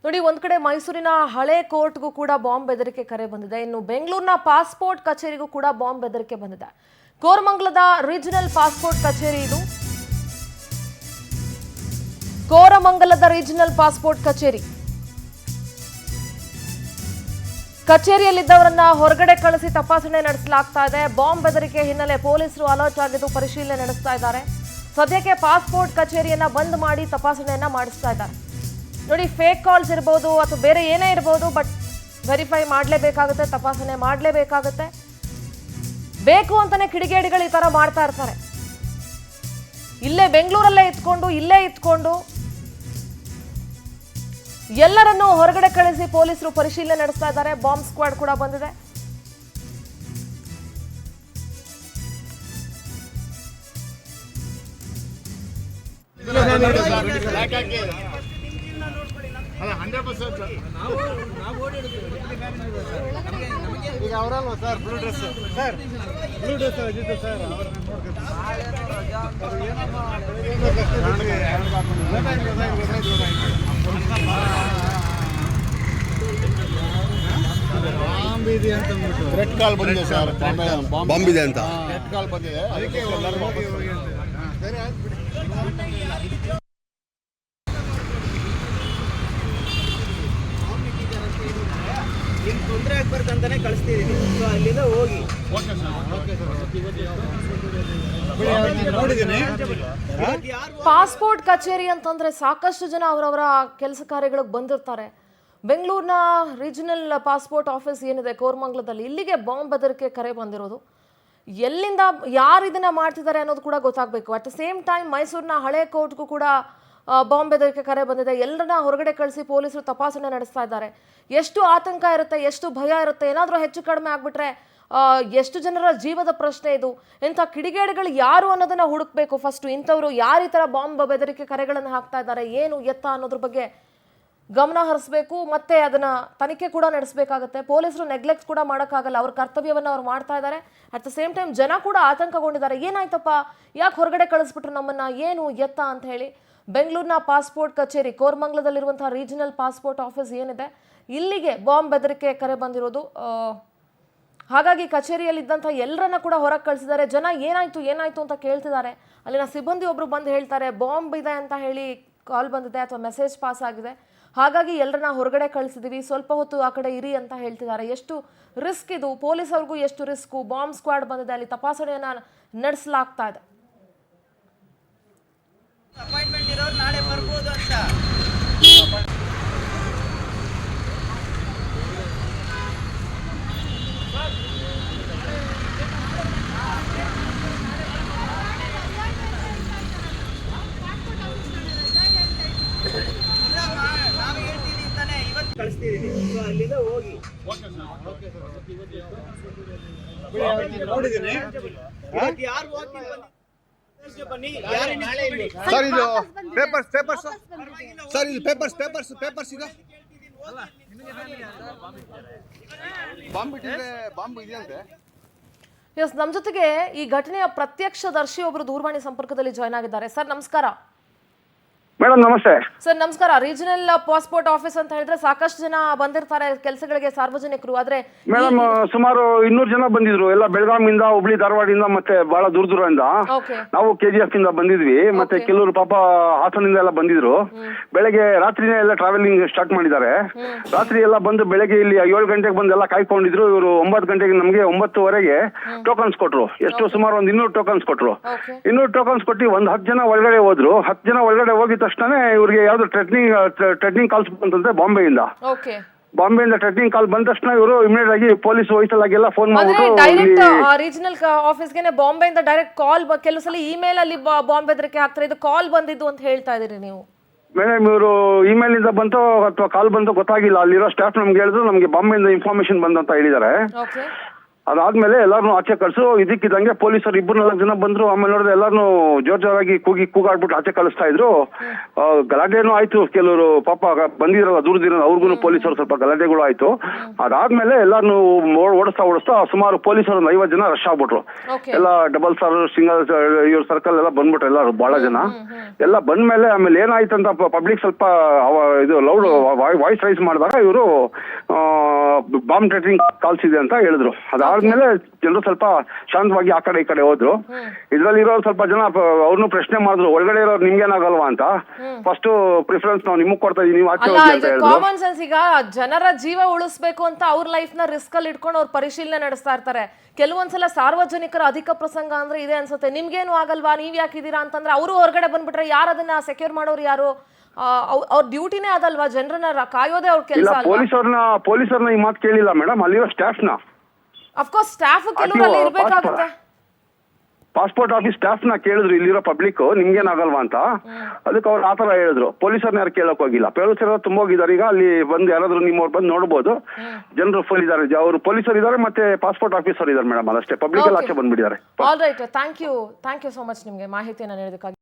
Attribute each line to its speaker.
Speaker 1: ನೋಡಿ, ಒಂದ್ ಕಡೆ ಮೈಸೂರಿನ ಹಳೆ ಕೋರ್ಟ್ಗೂ ಕೂಡ ಬಾಂಬ್ ಬೆದರಿಕೆ ಕರೆ ಬಂದಿದೆ. ಇನ್ನು ಬೆಂಗಳೂರಿನ ಪಾಸ್ಪೋರ್ಟ್ ಕಚೇರಿಗೂ ಕೂಡ ಬಾಂಬ್ ಬೆದರಿಕೆ ಬಂದಿದೆ. ಕೋರಮಂಗಲದ ರೀಜನಲ್ ಪಾಸ್ಪೋರ್ಟ್ ಕಚೇರಿ ಇದು. ಕೋರಮಂಗಲದ ರೀಜನಲ್ ಪಾಸ್ಪೋರ್ಟ್ ಕಚೇರಿಯಲ್ಲಿದ್ದವರನ್ನ ಹೊರಗಡೆ ಕಳಿಸಿ ತಪಾಸಣೆ ನಡೆಸಲಾಗ್ತಾ ಇದೆ. ಬಾಂಬ್ ಬೆದರಿಕೆ ಹಿನ್ನೆಲೆ ಪೊಲೀಸರು ಅಲರ್ಟ್ ಆಗಿದ್ದು ಪರಿಶೀಲನೆ ನಡೆಸ್ತಾ ಇದ್ದಾರೆ. ಸದ್ಯಕ್ಕೆ ಪಾಸ್ಪೋರ್ಟ್ ಕಚೇರಿಯನ್ನ ಬಂದ್ ಮಾಡಿ ತಪಾಸಣೆಯನ್ನ ಮಾಡಿಸ್ತಾ ಇದ್ದಾರೆ. ನೋಡಿ, ಫೇಕ್ ಕಾಲ್ಸ್ ಇರ್ಬೋದು ಅಥವಾ ಬೇರೆ ಏನೇ ಇರ್ಬೋದು, ಬಟ್ ವೆರಿಫೈ ಮಾಡಲೇಬೇಕಾಗುತ್ತೆ, ತಪಾಸಣೆ ಮಾಡಲೇಬೇಕಾಗುತ್ತೆ. ಬೇಕು ಅಂತಾನೆ ಕಿಡಿಗೇಡಿಗಳು ಈ ತರ ಮಾಡ್ತಾ ಇರ್ತಾರೆ. ಇಲ್ಲೇ ಬೆಂಗಳೂರಲ್ಲೇ ಇತ್ಕೊಂಡು ಎಲ್ಲರನ್ನೂ ಹೊರಗಡೆ ಕಳಿಸಿ ಪೊಲೀಸರು ಪರಿಶೀಲನೆ ನಡೆಸ್ತಾ ಇದ್ದಾರೆ. ಬಾಂಬ್ ಸ್ಕ್ವಾಡ್ ಕೂಡ ಬಂದಿದೆ.
Speaker 2: ಈಗ ಅವರಲ್ವ sir blue dress Ajith sir bomb ಇದೆ ಅಂತ ರೆಡ್ ಕಾಲ್ ಬಂದಿದೆ ಸರ್.
Speaker 3: ಬಾಂಬ್ ಇದೆ ಅಂತ
Speaker 2: ರೆಡ್ ಕಾಲ್ ಬಂದಿದೆ, ಅದಕ್ಕೆ ಎಲ್ಲರೂ ಹೋಗಿ ಸರಿ ಆಯ್ತು ಬಿಡಿ.
Speaker 4: ನಿಮ್ಗೆ ತೊಂದರೆ ಆಗ್ಬಾರ್ದು ಅಂತಾನೆ ಕಳಿಸ್ತಿದ್ದೀನಿ. ಸೊ ಅಲ್ಲಿಂದ ಹೋಗಿ.
Speaker 2: ನೋಡಿದ್ದೀನಿ.
Speaker 1: ಪಾಸ್ಪೋರ್ಟ್ ಕಚೇರಿ ಅಂತಂದ್ರೆ ಸಾಕಷ್ಟು ಜನ ಅವರವರ ಕೆಲಸ ಕಾರ್ಯಗಳಿಗೆ ಬಂದಿರ್ತಾರೆ. ಬೆಂಗಳೂರಿನ ರೀಜನಲ್ ಪಾಸ್ಪೋರ್ಟ್ ಆಫೀಸ್ ಏನಿದೆ ಕೋರಮಂಗಲದಲ್ಲಿ, ಇಲ್ಲಿಗೆ ಬಾಂಬ್ ಬೆದರಿಕೆ ಕರೆ ಬಂದಿರೋದು. ಎಲ್ಲಿಂದ ಯಾರು ಇದನ್ನ ಮಾಡ್ತಿದ್ದಾರೆ ಅನ್ನೋದು ಕೂಡ ಗೊತ್ತಾಗಬೇಕು. ಅಟ್ ದ ಸೇಮ್ ಟೈಮ್ ಮೈಸೂರಿನ ಹಳೆ ಕೋರ್ಟ್ಗೂ ಕೂಡ ಬಾಂಬ್ ಬೆದರಿಕೆ ಕರೆ ಬಂದಿದೆ. ಎಲ್ಲರನ್ನ ಹೊರಗಡೆ ಕಳಿಸಿ ಪೊಲೀಸರು ತಪಾಸಣೆ ನಡೆಸ್ತಾ ಇದ್ದಾರೆ. ಎಷ್ಟು ಆತಂಕ ಇರುತ್ತೆ, ಎಷ್ಟು ಭಯ ಇರುತ್ತೆ, ಏನಾದರೂ ಹೆಚ್ಚು ಕಡಿಮೆ ಆಗ್ಬಿಟ್ರೆ ಎಷ್ಟು ಜನರ ಜೀವದ ಪ್ರಶ್ನೆ ಇದು. ಇಂಥ ಕಿಡಿಗೇಡಿಗಳು ಯಾರು ಅನ್ನೋದನ್ನ ಹುಡುಕ್ಬೇಕು ಫಸ್ಟ್. ಇಂಥವ್ರು ಯಾರು ಈ ಥರ ಬಾಂಬ್ ಬೆದರಿಕೆ ಕರೆಗಳನ್ನು ಹಾಕ್ತಾ ಇದ್ದಾರೆ, ಏನು ಎತ್ತ ಅನ್ನೋದ್ರ ಬಗ್ಗೆ ಗಮನ ಹರಿಸ್ಬೇಕು. ಮತ್ತೆ ಅದನ್ನ ತನಿಖೆ ಕೂಡ ನಡೆಸಬೇಕಾಗುತ್ತೆ. ಪೊಲೀಸರು ನೆಗ್ಲೆಕ್ಟ್ ಕೂಡ ಮಾಡೋಕ್ಕಾಗಲ್ಲ. ಅವ್ರ ಕರ್ತವ್ಯವನ್ನು ಅವ್ರು ಮಾಡ್ತಾ ಇದ್ದಾರೆ. ಅಟ್ ದ ಸೇಮ್ ಟೈಮ್ ಜನ ಕೂಡ ಆತಂಕಗೊಂಡಿದ್ದಾರೆ. ಏನಾಯ್ತಪ್ಪ, ಯಾಕೆ ಹೊರಗಡೆ ಕಳಿಸ್ಬಿಟ್ರು ನಮ್ಮನ್ನ, ಏನು ಎತ್ತ ಅಂತ ಹೇಳಿ. ಬೆಂಗಳೂರಿನ ಪಾಸ್ಪೋರ್ಟ್ ಕಚೇರಿ ಕೋರಮಂಗಲದಲ್ಲಿರುವಂತಹ ರೀಜನಲ್ ಪಾಸ್ಪೋರ್ಟ್ ಆಫೀಸ್ ಏನಿದೆ, ಇಲ್ಲಿಗೆ ಬಾಂಬ್ ಬೆದರಿಕೆ ಕರೆ ಬಂದಿರೋದು. ಹಾಗಾಗಿ ಕಚೇರಿಯಲ್ಲಿದ್ದಂಥ ಎಲ್ಲರನ್ನ ಕೂಡ ಹೊರಗೆ ಕಳಿಸಿದ್ದಾರೆ. ಜನ ಏನಾಯ್ತು ಅಂತ ಕೇಳ್ತಿದ್ದಾರೆ. ಅಲ್ಲಿನ ಸಿಬ್ಬಂದಿ ಒಬ್ರು ಬಂದು ಹೇಳ್ತಾರೆ, ಬಾಂಬ್ ಇದೆ ಅಂತ ಹೇಳಿ ಕಾಲ್ ಬಂದಿದೆ ಅಥವಾ ಮೆಸೇಜ್ ಪಾಸ್ ಆಗಿದೆ, ಹಾಗಾಗಿ ಎಲ್ಲರನ್ನ ಹೊರಗಡೆ ಕಳಿಸಿದೀವಿ, ಸ್ವಲ್ಪ ಹೊತ್ತು ಆ ಕಡೆ ಇರಿ ಅಂತ ಹೇಳ್ತಿದ್ದಾರೆ. ಎಷ್ಟು ರಿಸ್ಕ್ ಇದು, ಪೊಲೀಸರಿಗೂ ಎಷ್ಟು ರಿಸ್ಕು. ಬಾಂಬ್ ಸ್ಕ್ವಾಡ್ ಬಂದಿದೆ, ಅಲ್ಲಿ ತಪಾಸಣೆಯನ್ನ ನಡೆಸಲಾಗ್ತಾ ಇದೆ.
Speaker 4: ಅಪಾಯಿಂಟ್ಮೆಂಟ್ ಇರೋರು ನಾಳೆ ಬರ್ಬೋದು ಅಂತ. ನಾವು ಹೇಳ್ತೀವಿ ತಾನೆ, ಇವತ್ತು ಕಳಿಸ್ತಿದ್ದೀನಿ. ಸೊ ಅಲ್ಲಿಂದ ಹೋಗಿ.
Speaker 2: ನೋಡಿದ್ದೀನಿ.
Speaker 4: ಇವತ್ತು ಯಾರು ಹೋಗ್ತೀನಿ ಬನ್ನಿ. ಯಾರು ನಾಳೆ ಇಲ್ಲಿ
Speaker 3: ಸರ್ ಇದು ಪೇಪರ್ಸ್ ಸರ್ ಇದು ಪೇಪರ್ಸ್ ಈಗ ಬಾಂಬ್ ಇಟ್ಟಿದ್ರೆ ಬಾಂಬ್ ಇದೆಯಂತೆ.
Speaker 1: ಎಸ್, ನಮ್ಮ ಜೊತೆಗೆ ಈ ಘಟನೆಯ ಪ್ರತ್ಯಕ್ಷದರ್ಶಿ ಒಬ್ರು ದೂರವಾಣಿ ಸಂಪರ್ಕದಲ್ಲಿ ಜಾಯ್ನ್ ಆಗಿದ್ದಾರೆ. ಸರ್ ನಮಸ್ಕಾರ.
Speaker 5: ಮೇಡಮ್ ನಮಸ್ತೆ.
Speaker 1: ಸರ್ ನಮಸ್ಕಾರ. ರೀಜನಲ್ ಪಾಸ್ಪೋರ್ಟ್ ಆಫೀಸ್ ಅಂತ ಹೇಳಿದ್ರೆ ಸಾಕಷ್ಟು ಜನ ಬಂದಿರ್ತಾರೆ ಕೆಲಸಗಳಿಗೆ, ಸಾರ್ವಜನಿಕರು. ಆದ್ರೆ
Speaker 5: ಮೇಡಮ್ ಸುಮಾರು 200 ಜನ ಬಂದಿದ್ರು. ಎಲ್ಲ ಬೆಳಗಾವಿಯಿಂದ, ಹುಬ್ಳಿ, ಧಾರವಾಡದಿಂದ, ಮತ್ತೆ ಬಹಳ ದೂರದಿಂದ.
Speaker 1: ಓಕೆ,
Speaker 5: ನಾವು KGF ಇಂದ ಬಂದಿದ್ವಿ. ಮತ್ತೆ ಕೆಲವರು ಪಾಪ ಹಾಸನದಿಂದ ಎಲ್ಲ ಬಂದಿದ್ರು. ಬೆಳಗ್ಗೆ ರಾತ್ರಿನೇ ಎಲ್ಲ ಟ್ರಾವೆಲಿಂಗ್ ಸ್ಟಾರ್ಟ್ ಮಾಡಿದ್ದಾರೆ. ರಾತ್ರಿ ಎಲ್ಲ ಬಂದು ಬೆಳಗ್ಗೆ ಇಲ್ಲಿ 7 ಗಂಟೆಗೆ ಬಂದು ಎಲ್ಲ ಕಾಯ್ಕೊಂಡಿದ್ರು. ಇವರು 9 ಗಂಟೆಗೆ ನಮಗೆ 9:15ಗೆ ಟೋಕನ್ಸ್ ಕೊಟ್ರು. ಎಷ್ಟು ಸುಮಾರು ಒಂದು 200 ಟೋಕನ್ಸ್ ಕೊಟ್ರು. 200 ಟೋಕನ್ಸ್ ಕೊಟ್ಟು ಒಂದು 10 ಜನ ಒಳಗಡೆ ಹೋದ್ರು. 10 ಜನ ಒಳಗಡೆ ಹೋಗಿದ ತಕ್ಷಣ ಇವ್ರಿಗೆ ಯಾವ್ದು ಟ್ರೆಡ್ನಿಂಗ್ ಕಾಲ್ಸ್ ಬಂತಂತೆ ಬಾಂಬೆಯಿಂದ. ಬಾಂಬೆಯಿಂದ ಟ್ರೆಡ್ನಿಂಗ್ ಕಾಲ್ ಬಂದ ತಕ್ಷಣ ಇವರು ಇಮಿಡಿಯೇಟ್ ಆಗಿ ಪೊಲೀಸ್ ವಹಿಸಲಾಗೆಲ್ಲ ಫೋನ್
Speaker 1: ಡೈರೆಕ್ಟ್ ರೀಜನಲ್ ಆಫೀಸ್ಗೆ ಬಾಂಬೆಯಿಂದ ಡೈರೆಕ್ಟ್ ಕಾಲ್. ಕೆಲವು ಸಲ ಇಮೇಲ್ ಅಲ್ಲಿ ಬಾಂಬ್ ಬೆದರಿಕೆ ಹಾಕ್ತಾರೆ. ಇದು ಕಾಲ್ ಬಂದಿದ್ದು ಅಂತ ಹೇಳ್ತಾ ಇದೀರಿ ನೀವು?
Speaker 5: ಮೇಡಮ್ ಇವರು ಇಮೇಲ್ ಇಂದ ಬಂತೋ ಅಥವಾ ಕಾಲ್ ಬಂತೋ ಗೊತ್ತಾಗಿಲ್ಲ. ಅಲ್ಲಿರೋ ಸ್ಟಾಫ್ ನಮ್ಗೆ ಹೇಳಿದ್ರು, ನಮ್ಗೆ ಬಾಂಬೆಯಿಂದ ಇನ್ಫಾರ್ಮೇಶನ್ ಬಂದಂತ ಹೇಳಿದ್ದಾರೆ. ಅದಾದ್ಮೇಲೆ ಎಲ್ಲಾರನ್ನೂ ಆಚೆ ಕಳ್ಸು. ಇದಕ್ಕಿದಂಗೆ ಪೊಲೀಸರು 3-4 ಜನ ಬಂದ್ರು. ಆಮೇಲೆ ನೋಡಿದ್ರೆ ಎಲ್ಲಾರನ್ನೂ ಜೋರಾಗಿ ಕೂಗಾಡ್ಬಿಟ್ಟು ಆಚೆ ಕಳಿಸ್ತಾ ಇದ್ರು. ಗಲಾಟೆನೂ ಆಯ್ತು. ಕೆಲವರು ಪಾಪ ಬಂದಿರಲ್ಲ ದೂರದಿರಲ್ಲ, ಅವ್ರಿಗೂ ಪೊಲೀಸರು ಸ್ವಲ್ಪ ಗಲಾಟೆಗಳು ಆಯ್ತು. ಅದಾದ್ಮೇಲೆ ಎಲ್ಲಾರನ್ನೂ ಓಡಿಸ್ತಾ ಸುಮಾರು ಪೊಲೀಸರು 50 ಜನ ರಶ್ ಆಗ್ಬಿಟ್ರು.
Speaker 1: ಓಕೆ
Speaker 5: ಎಲ್ಲ ಡಬಲ್ ಸ್ಟಾರ್, ಸಿಂಗಲ್ ಇವ್ರ ಸರ್ಕಲ್ ಎಲ್ಲ ಬಂದ್ಬಿಟ್ರು ಎಲ್ಲಾರು, ಬಹಳ ಜನ ಎಲ್ಲ ಬಂದ್ಮೇಲೆ ಆಮೇಲೆ ಏನಾಯ್ತು ಅಂತ ಪಬ್ಲಿಕ್ ಸ್ವಲ್ಪ ಇದು ಲೌಡ್ ವಾಯ್ಸ್ ರೈಸ್ ಮಾಡಿದಾಗ ಇವರು ಬಾಂಬ್ ಟ್ರೇಟಿಂಗ್ ಕಾಲ್ಸ್ ಇದೆ ಅಂತ ಹೇಳಿದ್ರು. ಅದಾದ್ಮೇಲೆ ಜನರು ಸ್ವಲ್ಪ ಶಾಂತವಾಗಿ ಆ ಕಡೆ ಈ ಕಡೆ ಹೋದ್ರು. ಇದ್ರಲ್ಲಿ ಇರೋ ಸ್ವಲ್ಪ ಜನ ಅವ್ರನ್ನು ಪ್ರಶ್ನೆ ಮಾಡಿದ್ರು, ಒಳಗಡೆ ಇರೋರು ನಿಮ್ಗೇನಾಗಲ್ವಾ ಅಂತ. ಫಸ್ಟ್ ಪ್ರಿಫರೆನ್ಸ್ ನಾವು ನಿಮಗ್ ಕೊಡ್ತಾ ಇದೀವಿ, ನೀವು ಆಚೆ
Speaker 1: ಅಲ್ಲ,
Speaker 5: ಹೋಗಿ ಅಂತ
Speaker 1: ಇದು
Speaker 5: ಹೇಳಿದ್ರು.
Speaker 1: Common sense. ಈಗ ಜನರ ಜೀವ ಉಳಿಸ್ಬೇಕು ಅಂತ ಅವ್ರ ಲೈಫ್ ನ ರಿಸ್ಕ್ ಅಲ್ಲಿ ಇಟ್ಕೊಂಡು ಅವ್ರು ಪರಿಶೀಲನೆ ನಡೆಸ್ತಾ ಇರ್ತಾರೆ. ಕೆಲವೊಂದ್ಸಲ ಸಾರ್ವಜನಿಕರ ಅಧಿಕ ಪ್ರಸಂಗ ಅಂದ್ರೆ ಇದೆ ಅನ್ಸುತ್ತೆ. ನಿಮ್ಗೇನು ಆಗಲ್ವಾ, ನೀವ್ ಯಾಕಿದ್ದೀರಾ ಅಂತಂದ್ರೆ ಅವರು ಹೊರಗಡೆ ಬಂದ್ಬಿಟ್ರೆ ಯಾರು ಅದನ್ನ ಸೆಕ್ಯೂರ್ ಮಾಡೋರು ಯಾರು? ಅವ್ರ ಡ್ಯೂಟಿನೇ ಅದಲ್ವಾ, ಜನರನ್ನ ಕಾಯೋದೇ ಅವ್ರ ಕೆಲಸ
Speaker 5: ಇಲ್ಲ, ಪೊಲೀಸರನ್ನ ಈ ಮಾತು ಕೇಳಿಲ್ಲ ಮೇಡಮ್, ಅಲ್ಲಿರೋ ಸ್ಟಾಫ್ನ.
Speaker 1: ಅಫ್ಕೋರ್ಸ್ ಸ್ಟಾಫ್ ಕೆಲವರಲ್ಲಿ ಇರ್ಬೇಕಾಗುತ್ತೆ.
Speaker 5: ಪಾಸ್ಪೋರ್ಟ್ ಆಫೀಸ್ ಸ್ಟಾಫ್ ನ ಕೇಳಿದ್ರು, ಇಲ್ಲಿರೋ ಪಬ್ಲಿಕ್ ನಿಮ್ಗೇನಾಗಲ್ವಾ ಅಂತ. ಅದಕ್ಕೆ ಅವ್ರು ಆತರ ಹೇಳಿದ್ರು. ಪೊಲೀಸರ್ನ ಯಾರು ಕೇಳಕ್ ಹೋಗಿಲ್ಲ. ಪೊಲೀಸರು ತುಂಬೋಗಿದ್ದಾರೆ. ಈಗ ಅಲ್ಲಿ ಬಂದು ಯಾರಾದ್ರೂ ನಿಮ್ಮವ್ರು ಬಂದು ನೋಡ್ಬೋದು. ಜನರು ಫುಲ್ ಇದಾರೆ, ಅವರು ಪೊಲೀಸರು ಇದಾರೆ, ಮತ್ತೆ ಪಾಸ್ಪೋರ್ಟ್ ಆಫೀಸರ್ ಇದಾರೆ ಮೇಡಮ್. ಅದಷ್ಟೇ, ಪಬ್ಲಿಕ್ ಎಲ್ಲ ಆಚೆ ಬಂದ್ಬಿಟ್ಟಿದ್ದಾರೆ.
Speaker 1: All right, thank you so much ನಿಮ್ಗೆ ಮಾಹಿತಿಯನ್ನು ನೀಡೋದಕ್ಕಾಗಿ.